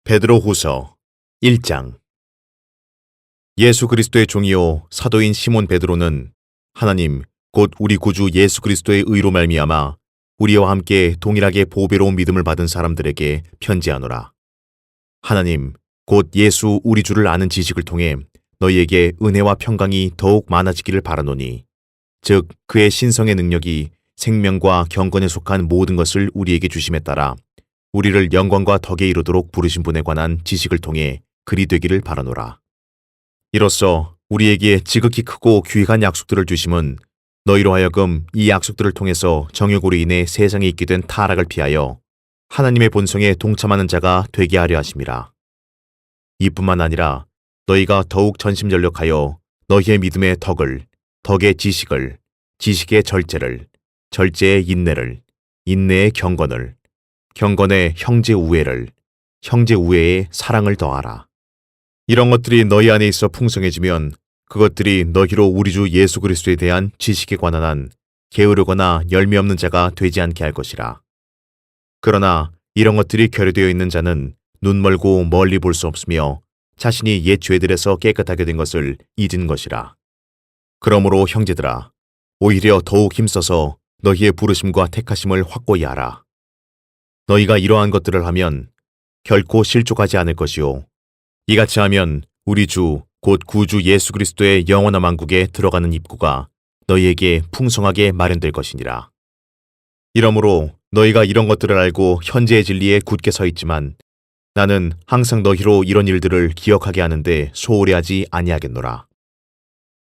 베드로후서 1장. 예수 그리스도의 종이요 사도인 시몬 베드로는 하나님 곧 우리 구주 예수 그리스도의 의로 말미암아 우리와 함께 동일하게 보배로운 믿음을 받은 사람들에게 편지하노라. 하나님 곧 예수 우리 주를 아는 지식을 통해 너희에게 은혜와 평강이 더욱 많아지기를 바라노니, 즉 그의 신성의 능력이 생명과 경건에 속한 모든 것을 우리에게 주심에 따라 우리를 영광과 덕에 이르도록 부르신 분에 관한 지식을 통해 그리 되기를 바라노라. 이로써 우리에게 지극히 크고 귀한 약속들을 주심은 너희로 하여금 이 약속들을 통해서 정욕으로 인해 세상에 있게 된 타락을 피하여 하나님의 본성에 동참하는 자가 되게 하려 하심이라. 이뿐만 아니라 너희가 더욱 전심전력하여 너희의 믿음의 덕을, 덕의 지식을, 지식의 절제를, 절제의 인내를, 인내의 경건을, 경건의 형제 우애를, 형제 우애의 사랑을 더하라. 이런 것들이 너희 안에 있어 풍성해지면 그것들이 너희로 우리 주 예수 그리스도에 대한 지식에 관한 한 게으르거나 열매 없는 자가 되지 않게 할 것이라. 그러나 이런 것들이 결여되어 있는 자는 눈 멀고 멀리 볼 수 없으며 자신이 옛 죄들에서 깨끗하게 된 것을 잊은 것이라. 그러므로 형제들아, 오히려 더욱 힘써서 너희의 부르심과 택하심을 확고히 하라. 너희가 이러한 것들을 하면 결코 실족하지 않을 것이요, 이같이 하면 우리 주 곧 구주 예수 그리스도의 영원한 왕국에 들어가는 입구가 너희에게 풍성하게 마련될 것이니라. 이러므로 너희가 이런 것들을 알고 현재의 진리에 굳게 서 있지만 나는 항상 너희로 이런 일들을 기억하게 하는데 소홀히 하지 아니하겠노라.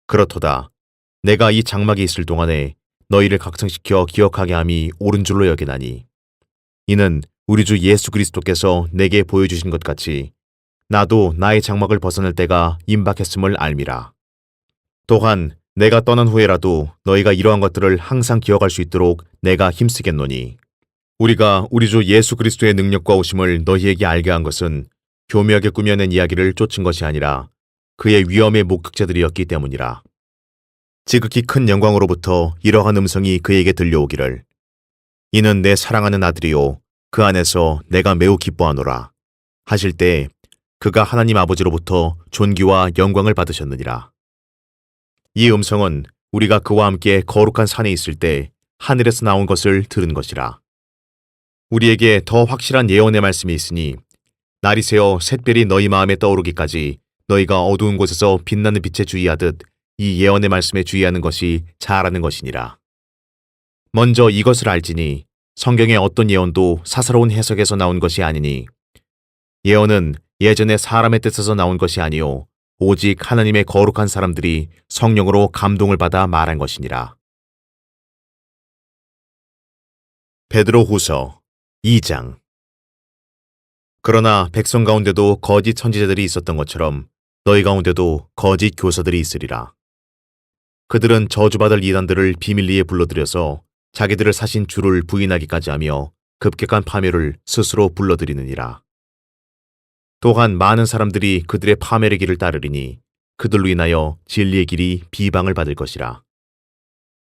그렇도다. 내가 이 장막에 있을 동안에 너희를 각성시켜 기억하게 함이 옳은 줄로 여기나니, 이는 우리 주 예수 그리스도께서 내게 보여주신 것 같이 나도 나의 장막을 벗어날 때가 임박했음을 알미라. 또한 내가 떠난 후에라도 너희가 이러한 것들을 항상 기억할 수 있도록 내가 힘쓰겠노니, 우리가 우리 주 예수 그리스도의 능력과 오심을 너희에게 알게 한 것은 교묘하게 꾸며낸 이야기를 쫓은 것이 아니라 그의 위엄의 목격자들이었기 때문이라. 지극히 큰 영광으로부터 이러한 음성이 그에게 들려오기를, 이는 내 사랑하는 아들이요 그 안에서 내가 매우 기뻐하노라 하실 때 그가 하나님 아버지로부터 존귀와 영광을 받으셨느니라. 이 음성은 우리가 그와 함께 거룩한 산에 있을 때 하늘에서 나온 것을 들은 것이라. 우리에게 더 확실한 예언의 말씀이 있으니 날이 새어 샛별이 너희 마음에 떠오르기까지 너희가 어두운 곳에서 빛나는 빛에 주의하듯 이 예언의 말씀에 주의하는 것이 잘하는 것이니라. 먼저 이것을 알지니 성경의 어떤 예언도 사사로운 해석에서 나온 것이 아니니, 예언은 예전에 사람의 뜻에서 나온 것이 아니요 오직 하나님의 거룩한 사람들이 성령으로 감동을 받아 말한 것이니라. 베드로후서 2장. 그러나 백성 가운데도 거짓 선지자들이 있었던 것처럼 너희 가운데도 거짓 교사들이 있으리라. 그들은 저주받을 이단들을 비밀리에 불러들여서 자기들을 사신 주를 부인하기까지 하며 급격한 파멸을 스스로 불러들이느니라. 또한 많은 사람들이 그들의 파멸의 길을 따르리니 그들로 인하여 진리의 길이 비방을 받을 것이라.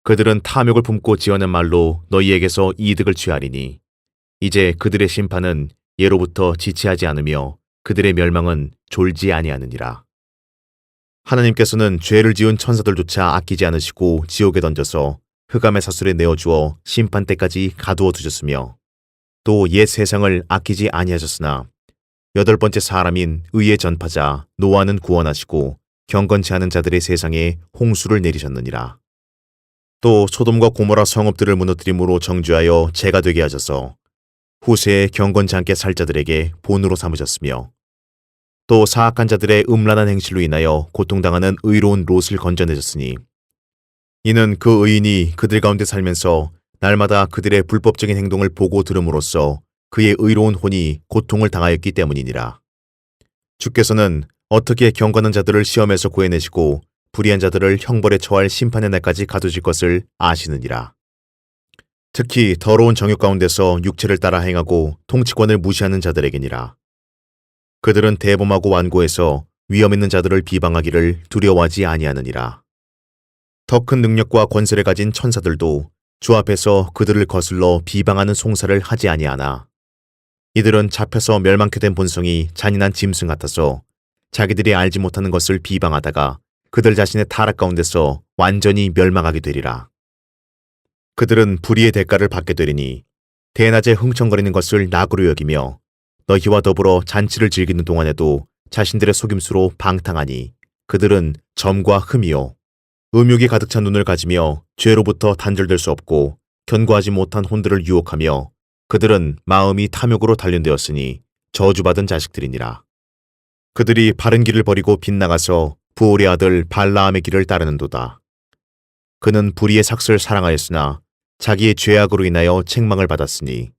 그들은 탐욕을 품고 지어낸 말로 너희에게서 이득을 취하리니 이제 그들의 심판은 예로부터 지체하지 않으며 그들의 멸망은 졸지 아니하느니라. 하나님께서는 죄를 지은 천사들조차 아끼지 않으시고 지옥에 던져서 흑암의 사슬에 내어주어 심판 때까지 가두어 두셨으며, 또 옛 세상을 아끼지 아니하셨으나 여덟 번째 사람인 의의 전파자 노아는 구원하시고 경건치 않은 자들의 세상에 홍수를 내리셨느니라. 또 소돔과 고모라 성읍들을 무너뜨림으로 정죄하여 죄가 되게 하셔서 후세에 경건치 않게 살 자들에게 본으로 삼으셨으며, 또 사악한 자들의 음란한 행실로 인하여 고통당하는 의로운 롯을 건져내셨으니, 이는 그 의인이 그들 가운데 살면서 날마다 그들의 불법적인 행동을 보고 들음으로써 그의 의로운 혼이 고통을 당하였기 때문이니라. 주께서는 어떻게 경건한 자들을 시험에서 구해내시고 불의한 자들을 형벌에 처할 심판의 날까지 가두실 것을 아시느니라. 특히 더러운 정욕 가운데서 육체를 따라 행하고 통치권을 무시하는 자들에게니라. 그들은 대범하고 완고해서 위험 있는 자들을 비방하기를 두려워하지 아니하느니라. 더 큰 능력과 권세를 가진 천사들도 주 앞에서 그들을 거슬러 비방하는 송사를 하지 아니하나, 이들은 잡혀서 멸망케 된 본성이 잔인한 짐승 같아서 자기들이 알지 못하는 것을 비방하다가 그들 자신의 타락 가운데서 완전히 멸망하게 되리라. 그들은 불의의 대가를 받게 되리니 대낮에 흥청거리는 것을 낙으로 여기며 너희와 더불어 잔치를 즐기는 동안에도 자신들의 속임수로 방탕하니 그들은 점과 흠이요 음욕이 가득 찬 눈을 가지며 죄로부터 단절될 수 없고 견고하지 못한 혼들을 유혹하며 그들은 마음이 탐욕으로 단련되었으니 저주받은 자식들이니라. 그들이 바른 길을 버리고 빗나가서 부올의 아들 발라함의 길을 따르는도다. 그는 불의의 삭슬을 사랑하였으나 자기의 죄악으로 인하여 책망을 받았으니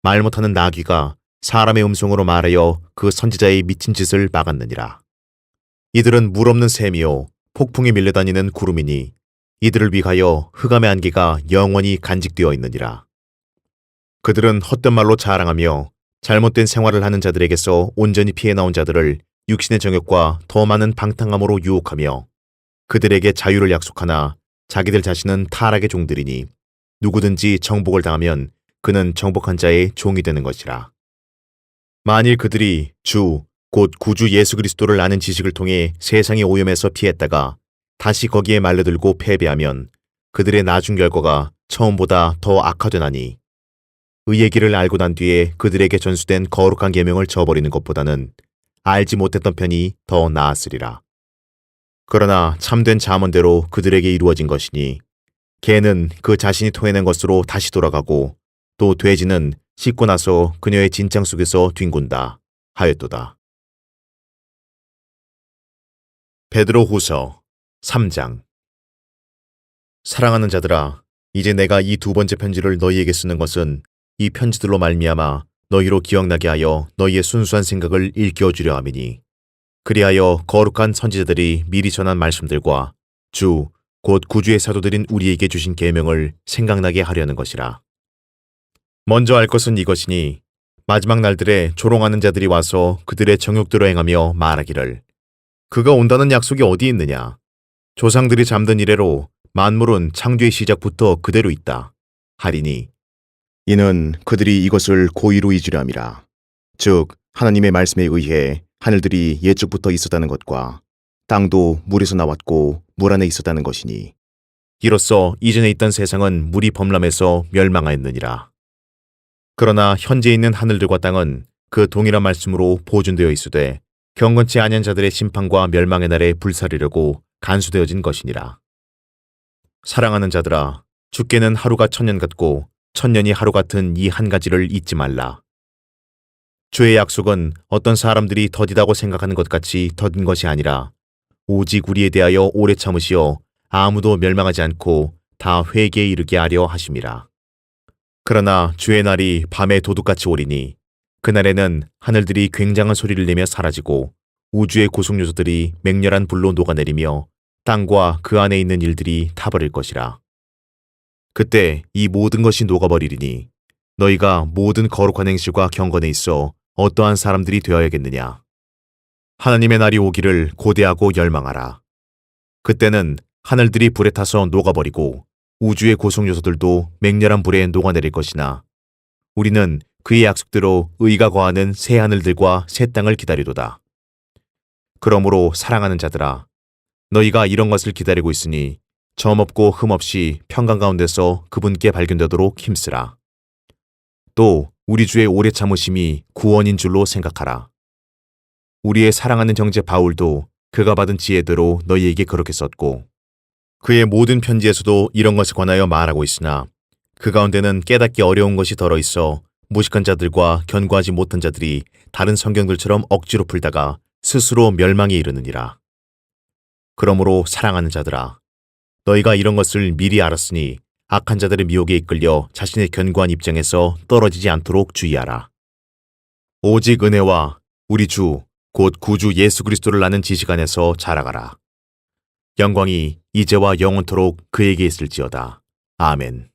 말 못하는 나귀가 사람의 음성으로 말하여 그 선지자의 미친 짓을 막았느니라. 이들은 물 없는 샘이요 폭풍에 밀려다니는 구름이니 이들을 위하여 흑암의 안개가 영원히 간직되어 있느니라. 그들은 헛된 말로 자랑하며 잘못된 생활을 하는 자들에게서 온전히 피해 나온 자들을 육신의 정욕과 더 많은 방탕함으로 유혹하며 그들에게 자유를 약속하나 자기들 자신은 타락의 종들이니 누구든지 정복을 당하면 그는 정복한 자의 종이 되는 것이라. 만일 그들이 주, 곧 구주 예수 그리스도를 아는 지식을 통해 세상의 오염에서 피했다가 다시 거기에 말려들고 패배하면 그들의 나중 결과가 처음보다 더 악화되나니 의의 길을 알고 난 뒤에 그들에게 전수된 거룩한 계명을 저버리는 것보다는 알지 못했던 편이 더 나았으리라. 그러나 참된 잠언대로 그들에게 이루어진 것이니 개는 그 자신이 토해낸 것으로 다시 돌아가고 또 돼지는 씻고 나서 그녀의 진창 속에서 뒹군다 하였도다. 베드로후서 3장. 사랑하는 자들아, 이제 내가 이 두 번째 편지를 너희에게 쓰는 것은 이 편지들로 말미암아 너희로 기억나게 하여 너희의 순수한 생각을 일깨워 주려 함이니 그리하여 거룩한 선지자들이 미리 전한 말씀들과 주, 곧 구주의 사도들인 우리에게 주신 계명을 생각나게 하려는 것이라. 먼저 알 것은 이것이니 마지막 날들에 조롱하는 자들이 와서 그들의 정욕대로 행하며 말하기를 그가 온다는 약속이 어디 있느냐? 조상들이 잠든 이래로 만물은 창조의 시작부터 그대로 있다 하리니 이는 그들이 이것을 고의로 잊으려 함이라. 즉 하나님의 말씀에 의해 하늘들이 예적부터 있었다는 것과 땅도 물에서 나왔고 물 안에 있었다는 것이니 이로써 이전에 있던 세상은 물이 범람해서 멸망하였느니라. 그러나 현재 있는 하늘들과 땅은 그 동일한 말씀으로 보존되어 있으되 경건치 아니한 자들의 심판과 멸망의 날에 불사르려고 간수되어진 것이니라. 사랑하는 자들아, 주께는 하루가 천년 같고 천년이 하루 같은 이 한 가지를 잊지 말라. 주의 약속은 어떤 사람들이 더디다고 생각하는 것 같이 더딘 것이 아니라 오직 우리에 대하여 오래 참으시어 아무도 멸망하지 않고 다 회개에 이르게 하려 하심이라. 그러나 주의 날이 밤에 도둑같이 오리니 그날에는 하늘들이 굉장한 소리를 내며 사라지고 우주의 고속 요소들이 맹렬한 불로 녹아내리며 땅과 그 안에 있는 일들이 타버릴 것이라. 그때 이 모든 것이 녹아버리리니 너희가 모든 거룩한 행실과 경건에 있어 어떠한 사람들이 되어야겠느냐. 하나님의 날이 오기를 고대하고 열망하라. 그때는 하늘들이 불에 타서 녹아버리고 우주의 고속 요소들도 맹렬한 불에 녹아내릴 것이나 우리는 그의 약속대로 의가 거하는 새 하늘들과 새 땅을 기다리도다. 그러므로 사랑하는 자들아, 너희가 이런 것을 기다리고 있으니 점없고 흠없이 평강 가운데서 그분께 발견되도록 힘쓰라. 또 우리 주의 오래 참으심이 구원인 줄로 생각하라. 우리의 사랑하는 형제 바울도 그가 받은 지혜대로 너희에게 그렇게 썼고 그의 모든 편지에서도 이런 것에 관하여 말하고 있으나 그 가운데는 깨닫기 어려운 것이 덜어 있어 무식한 자들과 견고하지 못한 자들이 다른 성경들처럼 억지로 풀다가 스스로 멸망에 이르느니라. 그러므로 사랑하는 자들아, 너희가 이런 것을 미리 알았으니 악한 자들의 미혹에 이끌려 자신의 견고한 입장에서 떨어지지 않도록 주의하라. 오직 은혜와 우리 주, 곧 구주 예수 그리스도를 아는 지식 안에서 자라가라. 영광이 이제와 영원토록 그에게 있을지어다. 아멘.